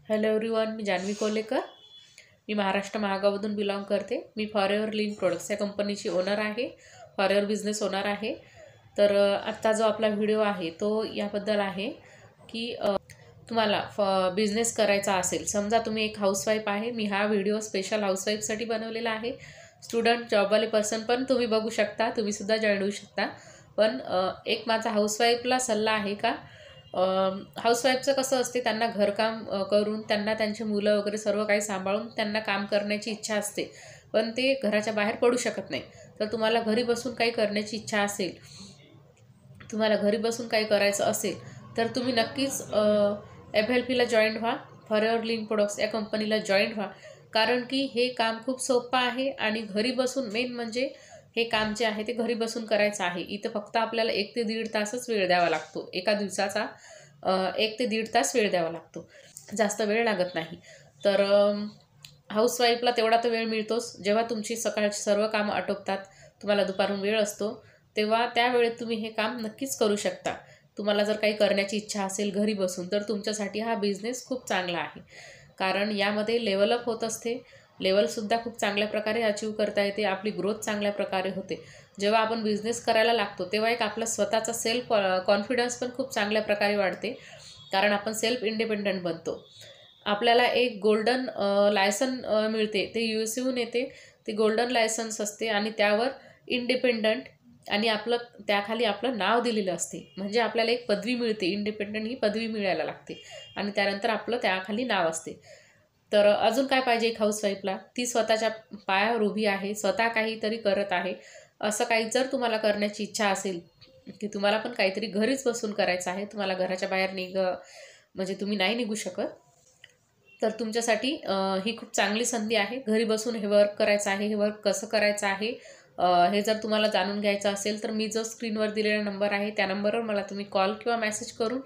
Hello everyone, मी जान्हवी कोलेकर. मी Maharashtra महागावमधून belong करते. मी forever link products या कंपनीची ओनर आहे, फॉरएव्हर बिझनेस ओनर आहे. तर आत्ता जो आपला व्हिडिओ आहे तो याबद्दल आहे की तुम्हाला बिझनेस करायचा असेल. समजा तुम्ही एक हाऊसवाईफ आहे. मी हा व्हिडिओ स्पेशल हाऊसवाईफसाठी बनवलेला आहे. स्टुडंट, जॉबवाले पर्सन पण तुम्ही बघू शकता, तुम्हीसुद्धा जॉईन होऊ शकता. पण एक माझा हाऊसवाईफला सल्ला आहे का, हाऊसवाईफचं कसं असते, त्यांना घरकाम करून त्यांना त्यांची मुलं वगैरे सर्व काही सांभाळून त्यांना काम करण्याची इच्छा असते, पण ते घराच्या बाहेर पडू शकत नाही. तर तुम्हाला घरी बसून काही करण्याची इच्छा असेल, तुम्हाला घरी बसून काही करायचं असेल तर तुम्ही नक्कीच FLPला जॉईन व्हा. फॉरएव्हर लिंक प्रोडक्ट्स या कंपनीला जॉईन व्हा. कारण की हे काम खूप सोपं आहे आणि घरी बसून, मेन म्हणजे हे काम जे आहे ते घरी बसून करायचं आहे. इथं फक्त आपल्याला 1 ते 1.5 तासच वेळ द्यावा लागतो. एका दिवसाचा 1 ते 1.5 तास वेळ द्यावा लागतो, जास्त वेळ लागत नाही. तर हाऊसवाईफला तेवढा तर वेळ मिळतोच. जेव्हा तुमची सकाळची सर्व कामं आटोपतात, तुम्हाला दुपारून वेळ असतो, तेव्हा त्या वेळेत तुम्ही हे काम नक्कीच करू शकता. तुम्हाला जर काही करण्याची इच्छा असेल घरी बसून, तर तुमच्यासाठी हा बिझनेस खूप चांगला आहे. कारण यामध्ये लेवलअप होत असते, लेवलसुद्धा खूप चांगल्या प्रकारे अचीव करता येते, आपली ग्रोथ चांगल्या प्रकारे होते. जेव्हा आपण बिझनेस करायला लागतो तेव्हा एक आपला स्वतःचा सेल्फ कॉन्फिडन्स पण खूप चांगल्या प्रकारे वाढते, कारण आपण सेल्फ इंडिपेंडंट बनतो. आपल्याला एक गोल्डन लायसन मिळते, ते USAहून येते. ते गोल्डन लायसन्स असते आणि त्यावर इंडिपेंडंट आणि आपलं त्याखाली आपलं नाव दिलेलं असते. म्हणजे आपल्याला एक पदवी मिळते, इंडिपेंडंट ही पदवी मिळायला लागते आणि त्यानंतर आपलं त्याखाली नाव असते. तर अजून काय पाहिजे एक हाऊसवाईफला? ती स्वतःच्या पायावर उभी आहे, स्वतः काहीतरी करत आहे. असं काही जर तुम्हाला करण्याची इच्छा असेल की तुम्हाला पण काहीतरी घरीच बसून करायचं आहे, तुम्हाला घराच्या बाहेर म्हणजे तुम्ही नाही निघू शकत, तर तुमच्यासाठी ही खूप चांगली संधी आहे. घरी बसून हे वर्क करायचं आहे. हे वर्क कसं करायचं आहे हे जर तुम्हाला जाणून घ्यायचं असेल तर मी जो स्क्रीनवर दिलेला नंबर आहे त्या नंबरवर मला तुम्ही कॉल किंवा मेसेज करून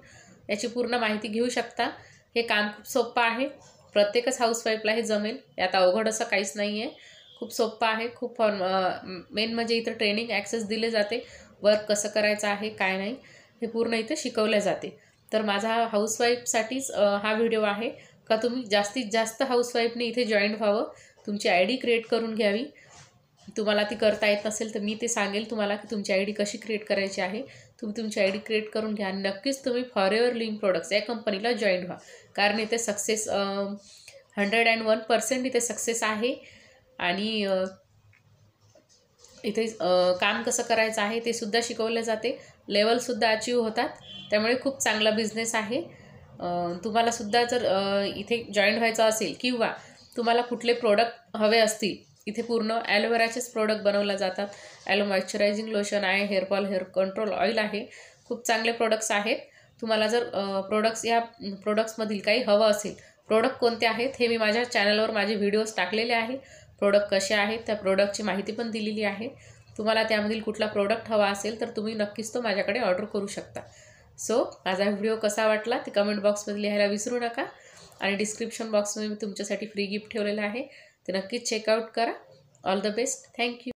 याची पूर्ण माहिती घेऊ शकता. हे काम खूप सोपं आहे, प्रत्येकच हाऊसवाईफला हे जमेल. यात अवघड असं काहीच नाही आहे, खूप सोपं आहे. खूप मेन म्हणजे इथं ट्रेनिंग ॲक्सेस दिले जाते. वर्क कसं करायचं आहे, काय नाही, हे पूर्ण इथं शिकवले जाते. तर माझा हाऊसवाईफसाठीच हा व्हिडिओ आहे का तुम्ही जास्तीत जास्त हाऊसवाईफने इथे जॉईन व्हावं, तुमची ID क्रिएट करून घ्यावी. तुम्हाला ती करता येत नसेल तर मी ते सांगेल तुम्हाला की तुमची ID कशी क्रिएट करायची आहे. तुम्ही तुमची ID क्रिएट करून घ्या. नक्कीच तुम्ही फॉरएव्हर लिंक प्रोडक्ट्स या कंपनीला जॉईन व्हा, कारण इथे सक्सेस 101% इथे सक्सेस आहे. आणि इथे काम कसं करायचं आहे ते सुद्धा शिकवले जाते, लेवलसुद्धा अचीव होतात. त्यामुळे खूप चांगला बिझनेस आहे. तुम्हालासुद्धा जर इथे जॉईन व्हायचं असेल किंवा तुम्हाला कुठले प्रोडक्ट हवे असतील, इथे पूर्ण ॲलोवेराचेच प्रोडक्ट बनवले जातात. ॲलो मॉइश्चरायझिंग लोशन आहे, हेअरफॉल हेअर कंट्रोल ऑइल आहे, खूप चांगले प्रोडक्ट्स आहेत. तुम्हाला जर या प्रोडक्ट्समधील काही हवं असेल, प्रोडक्ट कोणते आहेत हे मी माझ्या चॅनलवर माझे व्हिडिओज टाकलेले आहे. प्रोडक्ट कसे आहेत त्या प्रोडक्टची माहिती पण दिलेली आहे. तुम्हाला त्यामधील कुठला प्रोडक्ट हवा असेल तर तुम्ही नक्कीच तो माझ्याकडे ऑर्डर करू शकता. सो माझा व्हिडिओ कसा वाटला ते कमेंट बॉक्समध्ये लिहायला विसरू नका. आणि डिस्क्रिप्शन बॉक्समध्ये मी तुमच्यासाठी फ्री गिफ्ट ठेवलेलं आहे, ते नक्कीच चेकआउट करा. All the best. थँक्यू.